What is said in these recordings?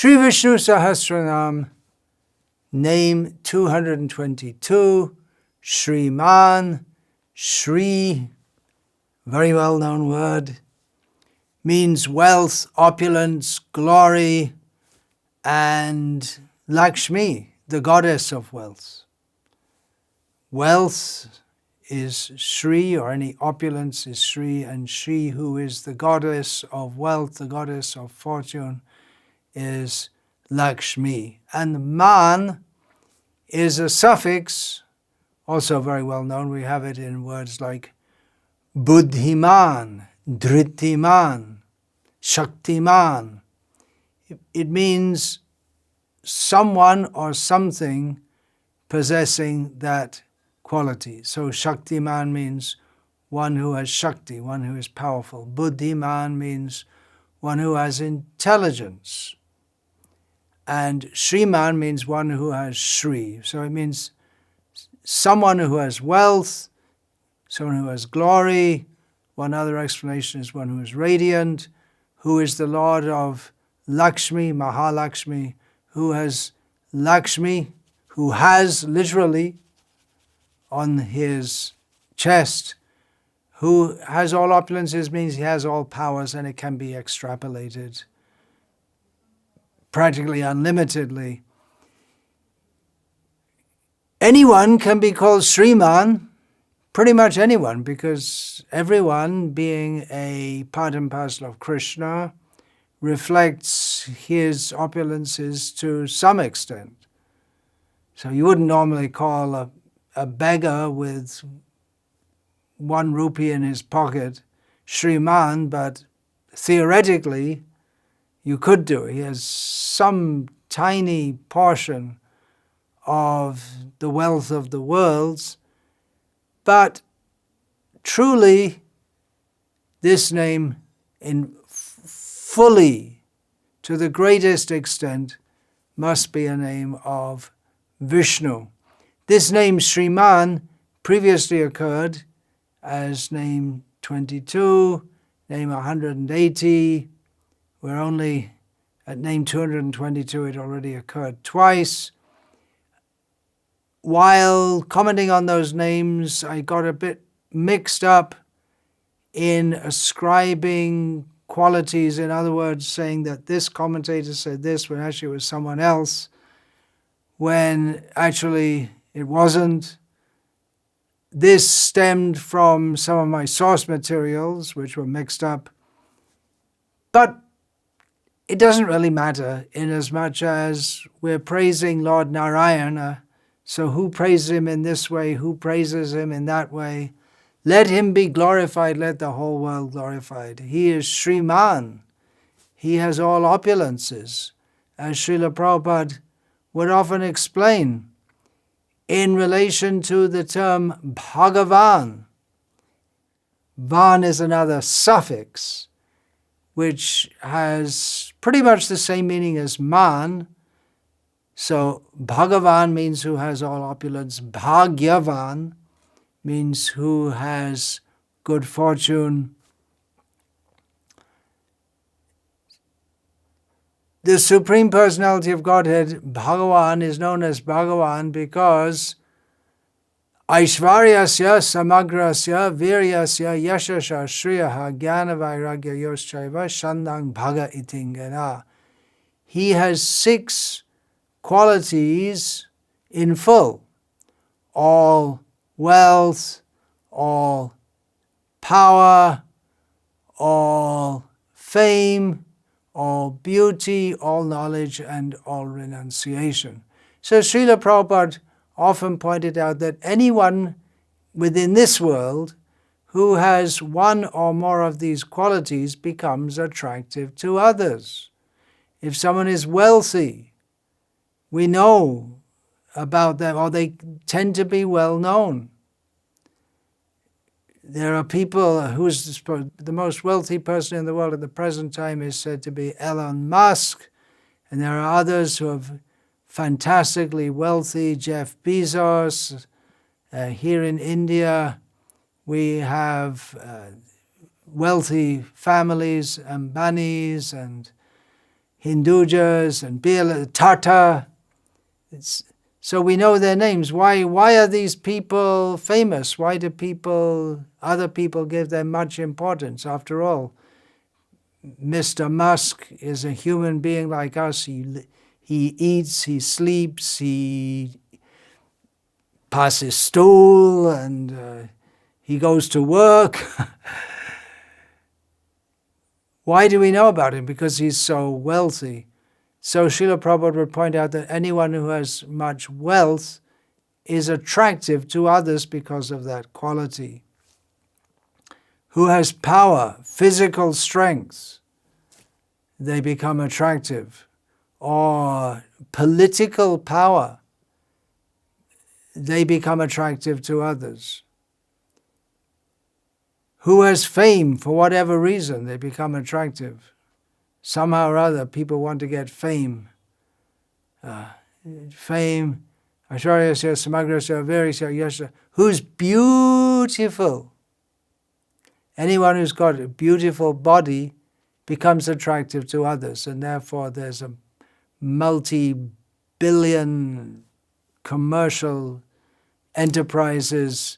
Sri Visnu-sahasranama, name 222, Shriman, Shri, very well-known word, means wealth, opulence, glory, and Lakshmi, the goddess of wealth. Wealth is Shri, or any opulence is Shri, and Shri, who is the goddess of wealth, the goddess of fortune, is Lakshmi. And man is a suffix, also very well known. We have it in words like Buddhiman, Dhritiman, Shaktiman. It means someone or something possessing that quality. So Shaktiman means one who has Shakti, one who is powerful. Buddhiman means one who has intelligence. And Shriman means one who has Shri. So it means someone who has wealth, someone who has glory. One other explanation is one who is radiant, who is the Lord of Lakshmi, Mahalakshmi, who has Lakshmi, who has literally on his chest, who has all opulences, means he has all powers, and it can be extrapolated practically unlimitedly. Anyone can be called Sriman, pretty much anyone, because everyone, being a part and parcel of Krishna, reflects his opulences to some extent. So you wouldn't normally call a beggar with 1 rupee in his pocket Shriman, but theoretically you could do. He has some tiny portion of the wealth of the worlds, but truly this name fully, to the greatest extent, must be a name of Vishnu. This name Shriman previously occurred as name 22, name 180. We're only at name 222, it already occurred twice. While commenting on those names, I got a bit mixed up in ascribing qualities, in other words, saying that this commentator said this when actually it was someone else, when actually it wasn't. This stemmed from some of my source materials, which were mixed up, but it doesn't really matter in as much as we're praising Lord Narayana. So who praises him in this way, who praises him in that way? Let him be glorified, let the whole world glorified. He is Shriman. He has all opulences, as Srila Prabhupada would often explain in relation to the term Bhagavan. Van is another suffix, which has pretty much the same meaning as man. So Bhagavan means who has all opulence. Bhagyavan means who has good fortune. The Supreme Personality of Godhead, Bhagavan, is known as Bhagavan because Aishvaryasya samagrasya viryasya yashasha shriyaha jnana vairagya yoschaiva shandang bhaga itingana. He has 6 qualities in full: all wealth, all power, all fame, all beauty, all knowledge, and all renunciation. So Srila Prabhupada often pointed out that anyone within this world who has one or more of these qualities becomes attractive to others. If someone is wealthy, we know about them, or they tend to be well known. There are people who's the most wealthy person in the world at the present time is said to be Elon Musk, and there are others who are fantastically wealthy, Jeff Bezos. Here in India, we have wealthy families, Ambanis, and Hindujas and Tata. So we know their names. Why are these people famous? Why do other people give them much importance? After all, Mr. Musk is a human being like us. He eats, he sleeps, he passes stool, and he goes to work. Why do we know about him? Because he's so wealthy. So Srila Prabhupada would point out that anyone who has much wealth is attractive to others because of that quality. Who has power, physical strength, they become attractive. Or political power, they become attractive to others. Who has fame, for whatever reason, they become attractive. Somehow or other, people want to get fame. Fame, Asharyasya, Samagrasya, Virasya, Yasya. Who's beautiful? Anyone who's got a beautiful body becomes attractive to others, and therefore there's a multi-billion commercial enterprises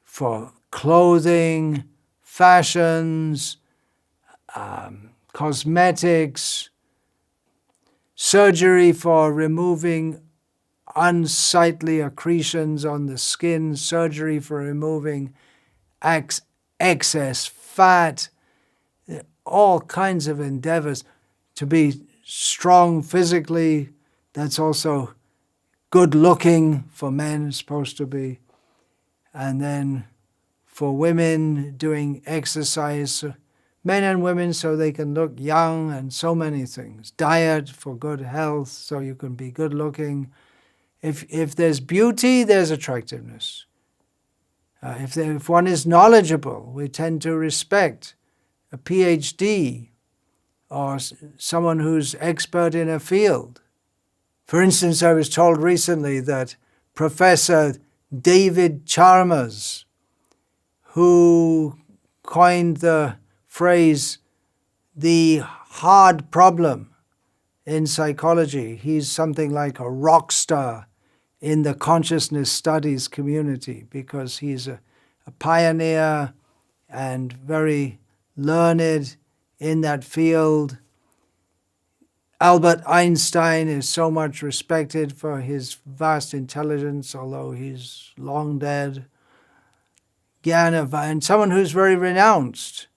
for clothing, fashions, cosmetics, surgery for removing unsightly accretions on the skin, surgery for removing excess fat, all kinds of endeavors to be strong physically. That's also good looking for men, supposed to be. And then for women, doing exercise, men and women, so they can look young, and so many things. Diet for good health, so you can be good looking. If there's beauty, there's attractiveness. If one is knowledgeable, we tend to respect a PhD or someone who's expert in a field. For instance, I was told recently that Professor David Chalmers, who coined the phrase, the hard problem in psychology, he's something like a rock star in the consciousness studies community because he's a pioneer and very learned in that field. Albert Einstein is so much respected for his vast intelligence, although he's long dead. And someone who's very renounced.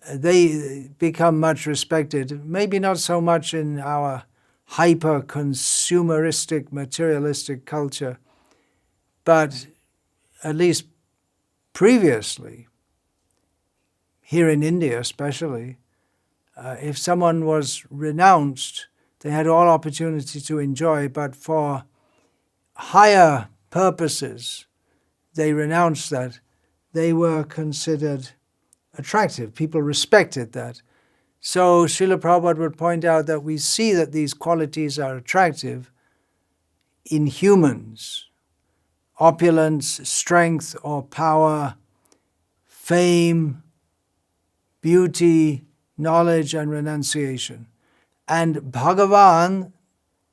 They become much respected, maybe not so much in our hyper-consumeristic, materialistic culture, but at least previously, here in India especially, if someone was renounced, they had all opportunity to enjoy, but for higher purposes, they renounced that. They were considered attractive. People respected that. So Srila Prabhupada would point out that we see that these qualities are attractive in humans. Opulence, strength or power, fame, beauty, knowledge and renunciation. And Bhagavan,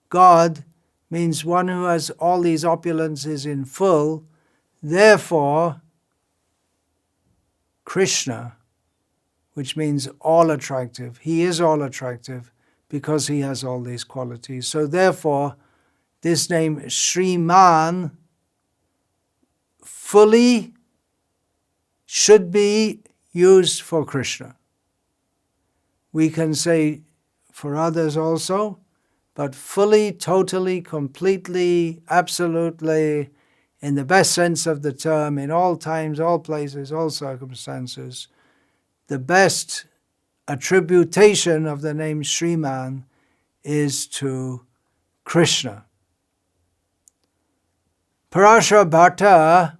God, means one who has all these opulences in full. Therefore, Krishna, which means all attractive, he is all attractive because he has all these qualities. So therefore, this name Shriman fully should be used for Krishna. We can say for others also, but fully, totally, completely, absolutely, in the best sense of the term, in all times, all places, all circumstances, the best attribution of the name Shriman is to Krishna. Parashara Bhatta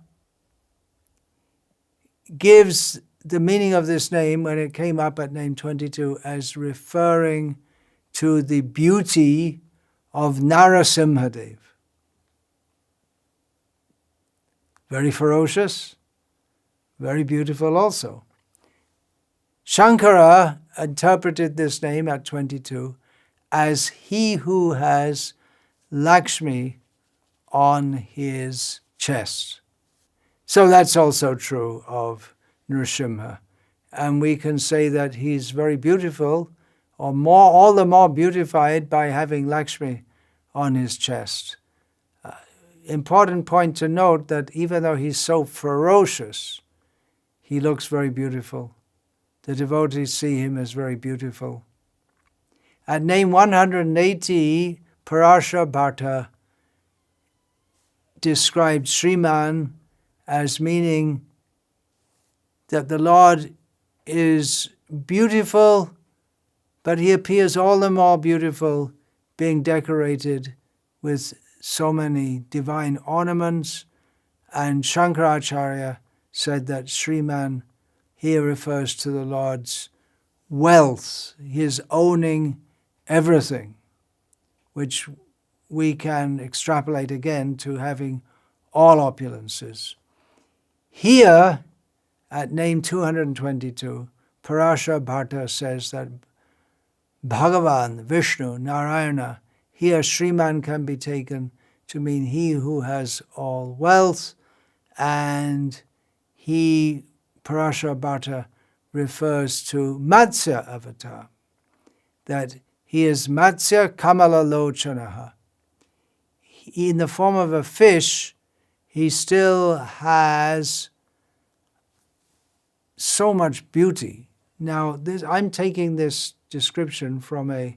gives the meaning of this name, when it came up at name 22, as referring to the beauty of Narasimhadev. Very ferocious, very beautiful also. Shankara interpreted this name at 22 as he who has Lakshmi on his chest. So that's also true of Nrsimha. And we can say that he's very beautiful, or all the more beautified by having Lakshmi on his chest. Important point to note that even though he's so ferocious, he looks very beautiful. The devotees see him as very beautiful. At name 180, Parasha Bhatta described Shriman as meaning that the Lord is beautiful, but he appears all the more beautiful being decorated with so many divine ornaments. And Shankaracharya said that Shriman here refers to the Lord's wealth, his owning everything, which we can extrapolate again to having all opulences. Here, at name 222, Parasha Bhatta says that Bhagavan, Vishnu, Narayana, here Shriman can be taken to mean he who has all wealth, and he, Parasha Bhatta, refers to Matsya avatar, that he is Matsya Kamala Lochanaha. In the form of a fish, he still has so much beauty. Now, I'm taking this description from a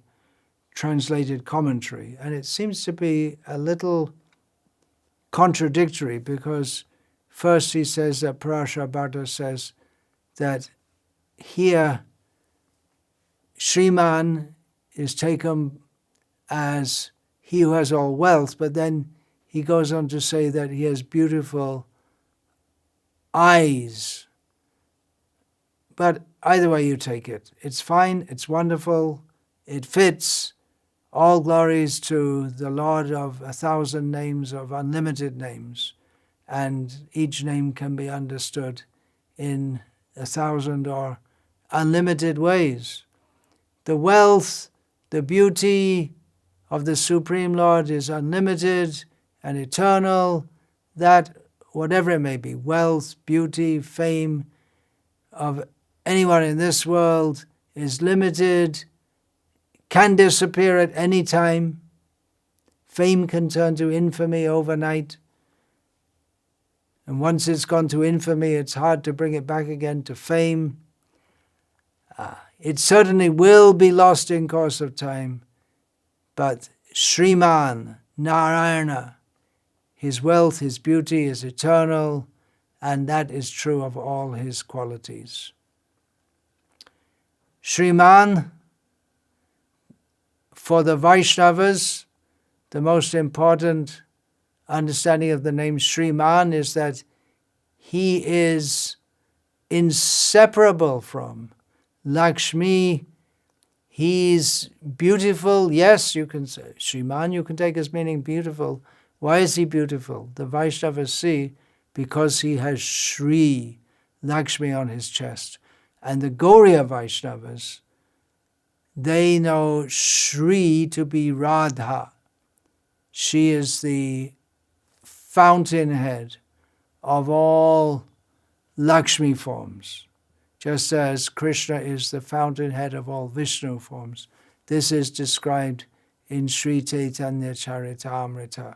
translated commentary, and it seems to be a little contradictory, because first he says that Parasha Bhatta says that here Shriman is taken as he who has all wealth, but then he goes on to say that he has beautiful eyes. But either way you take it, it's fine, it's wonderful, it fits. All glories to the Lord of 1,000 names, of unlimited names, and each name can be understood in 1,000 or unlimited ways. The wealth, the beauty of the Supreme Lord is unlimited and eternal. That, whatever it may be, wealth, beauty, fame of anyone in this world is limited, can disappear at any time. Fame can turn to infamy overnight. And once it's gone to infamy, it's hard to bring it back again to fame. It certainly will be lost in course of time. But Shriman, Narayana, his wealth, his beauty is eternal, and that is true of all his qualities. Shriman, for the Vaishnavas, the most important understanding of the name Shriman is that he is inseparable from Lakshmi. He's beautiful. Yes, you can say Shriman, you can take as meaning beautiful. Why is he beautiful? The Vaishnavas see because he has Shri, Lakshmi on his chest. And the Gauriya Vaishnavas, they know Shri to be Radha. She is the fountainhead of all Lakshmi forms, just as Krishna is the fountainhead of all Vishnu forms. This is described in Sri Chaitanya Charitamrita.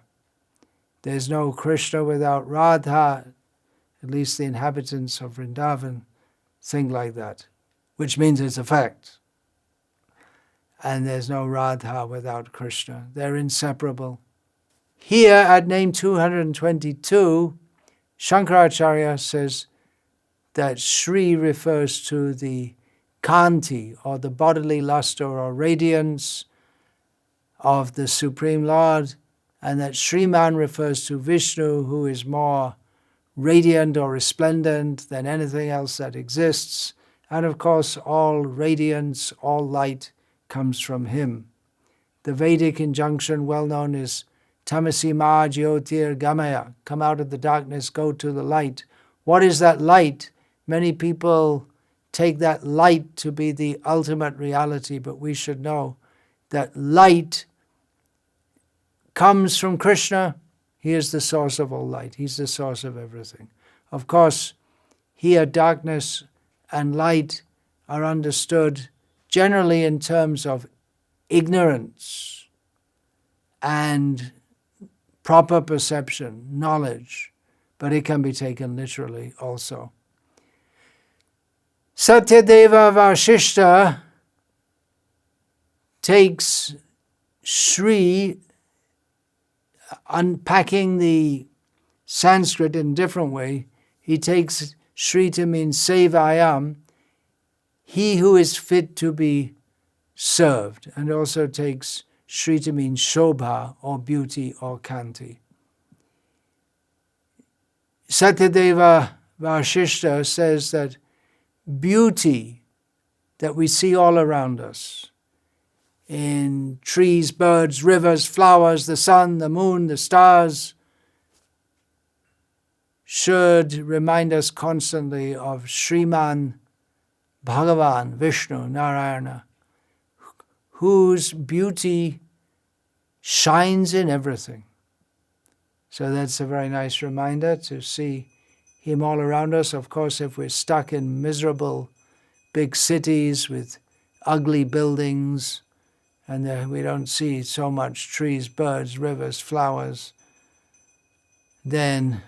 There's no Krishna without Radha, at least the inhabitants of Vrindavan think like that, which means it's a fact. And there's no Radha without Krishna. They're inseparable. Here at name 222, Shankaracharya says that Shri refers to the Kanti, or the bodily luster or radiance of the Supreme Lord, and that Shriman refers to Vishnu, who is more radiant or resplendent than anything else that exists. And of course, all radiance, all light comes from him. The Vedic injunction, well known, is Tamasi ma jyotir gamaya, come out of the darkness, go to the light. What is that light? Many people take that light to be the ultimate reality, but we should know that light comes from Krishna. He is the source of all light. He's the source of everything. Of course, here darkness and light are understood generally in terms of ignorance and proper perception, knowledge, but it can be taken literally also. Satyadeva Vashishta takes Shri, unpacking the Sanskrit in a different way. He takes Shri to mean Sevayam, he who is fit to be served, and also takes Shri to mean Shobha, or beauty, or Kanti. Satyadeva Vashishta says that beauty that we see all around us, in trees, birds, rivers, flowers, the sun, the moon, the stars, should remind us constantly of Shriman, Bhagavan, Vishnu, Narayana, whose beauty shines in everything. So that's a very nice reminder to see him all around us. Of course, if we're stuck in miserable big cities with ugly buildings, and we don't see so much trees, birds, rivers, flowers, then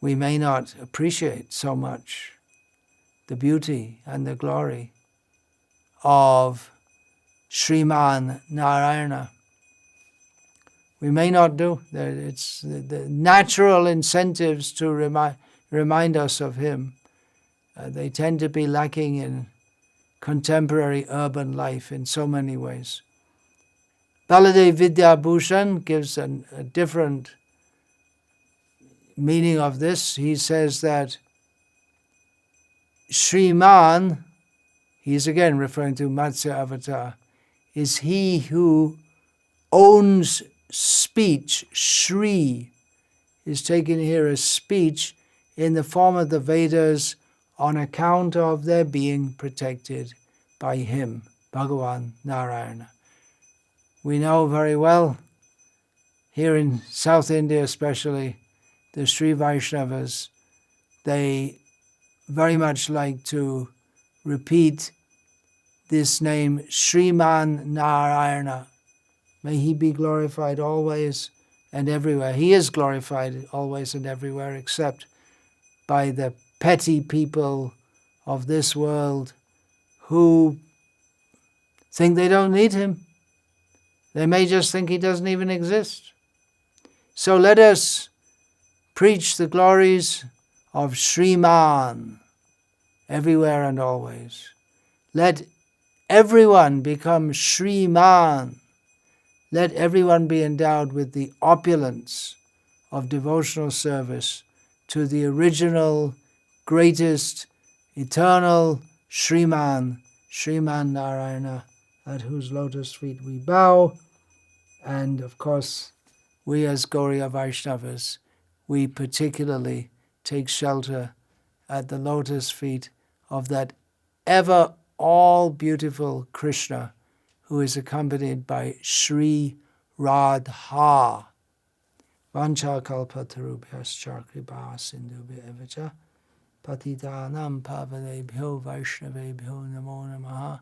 we may not appreciate so much the beauty and the glory of Shriman Narayana. We may not do. It's the natural incentives to remind us of him. They tend to be lacking in contemporary urban life in so many ways. Baladev Vidyabhushan gives a different meaning of this. He says that Shriman, he's again referring to Matsya Avatar, is he who owns speech. Shri is taken here as speech in the form of the Vedas on account of their being protected by him, Bhagavan Narayana. We know very well, here in South India especially, the Sri Vaishnavas, they very much like to repeat this name, Shriman Narayana. May he be glorified always and everywhere. He is glorified always and everywhere, except by the petty people of this world who think they don't need him. They may just think he doesn't even exist. So let us preach the glories of Shriman everywhere and always. Let everyone become Shriman. Let everyone be endowed with the opulence of devotional service to the original, greatest, eternal Shriman, Shriman Narayana, at whose lotus feet we bow. And of course, we as Gauriya Vaishnavas, we particularly take shelter at the lotus feet of that ever all beautiful Krishna, who is accompanied by Shri Radha. Vancha kalpatarubhyascha kripa sindhubhya evacha patitanam pavanebhyo vaishnavebhyo namo namaha